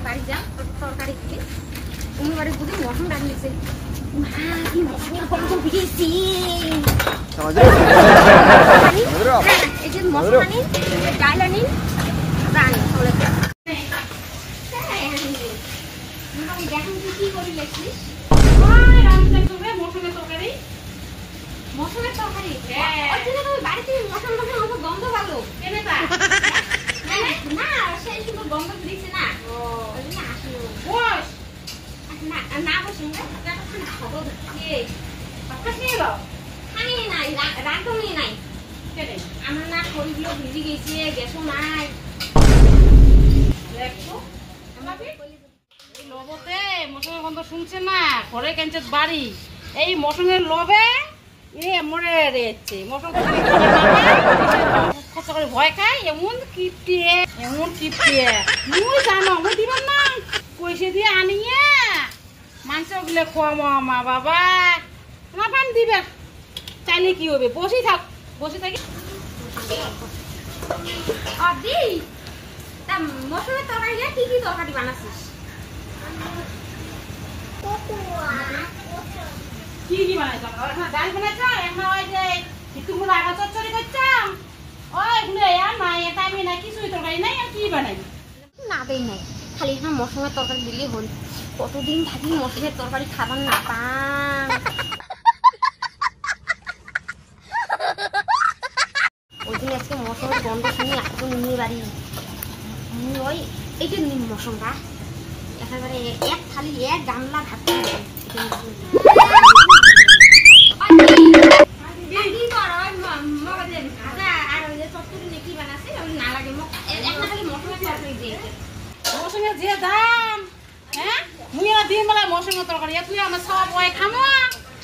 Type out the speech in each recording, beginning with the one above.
বাড়ি যা তরকারি খেয়ে উনি বাড়ি বুঝে মশন রান্নিয়েছে কি মশনের গন্ধ বেরিয়েছে এই যে মশলা নিন ডাল আনিন রান তাহলে দেখেন কি করি লেখিস মশনের তরকারি বাড়িতে মশন গন্ধ ভালো না সেই সুন্দর গন্ধ দিচ্ছে না না বসুন নাই রাঁধুনি নাই আমার না শরীরগুলো ভিজে গেছে গ্যাসও নাই লবতে মশনের গন্ধ শুনছে না ঘরে কেনছে বাড়ি এই মশনের লবে মরে রেছে মশন খরচা করে ভয় খায় এমন কিপটিয়ে মুই জানো মুই দিবেন না পয়সা দিয়ে আনিয়ে মাংস গুলো খোয়ামো মা বাবা না পান দিবে চাইলে কি হবে বসে থাকি দি তা মশনের তরকারি কি কি তরকারি বানাচ্ছিস কি বানাইছ ডাল বানাইছ এমন ওই যে তুমি আগা চচ্চড়ি করছাম ওইগুলো আর নাই এটা আমি না কিছুই তরকারি নাই আর কি বানাইবি না দেই নাই খালি এখানে মশনের তরকারি দিলেই হল কতদিন থাকি মশনের তরকারি খাবার না পান ওই দিন আজকে মশনের গন্ধ শুনি আসবো নিয়ে বাড়ি ওই এই যে নিম মশনটা একেবারে এক থালি এক গামলা ভাত মশনের যে দাম হ্যাঁ মুই দিন বেলা মশনের তরকারি তুই আমার সব ওই খামো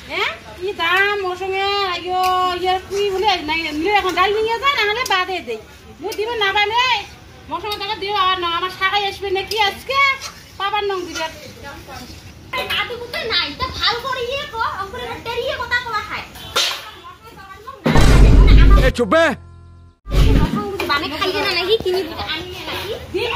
হ্যাঁ কি দাম মশনের আইয়ো ইয়ার তুই বলে নিলে এখন ডাল নিয়ে যায় না হলে বাদে দেই মুই দিব না পাবে মশনের তরকারি দিব আর না আমার শাখাই আসবে নাকি আজকে পাবার নং দিবে আদি বুঝতে নাই তা ভাল করে ইয়ে কো অঙ্কুরে টেরিয়ে কথা কওয়া খায় এ চুপ বে মশন বুঝি বানে খাইয়ে না নাকি কিনি বুঝি আনিয়ে নাকি দিন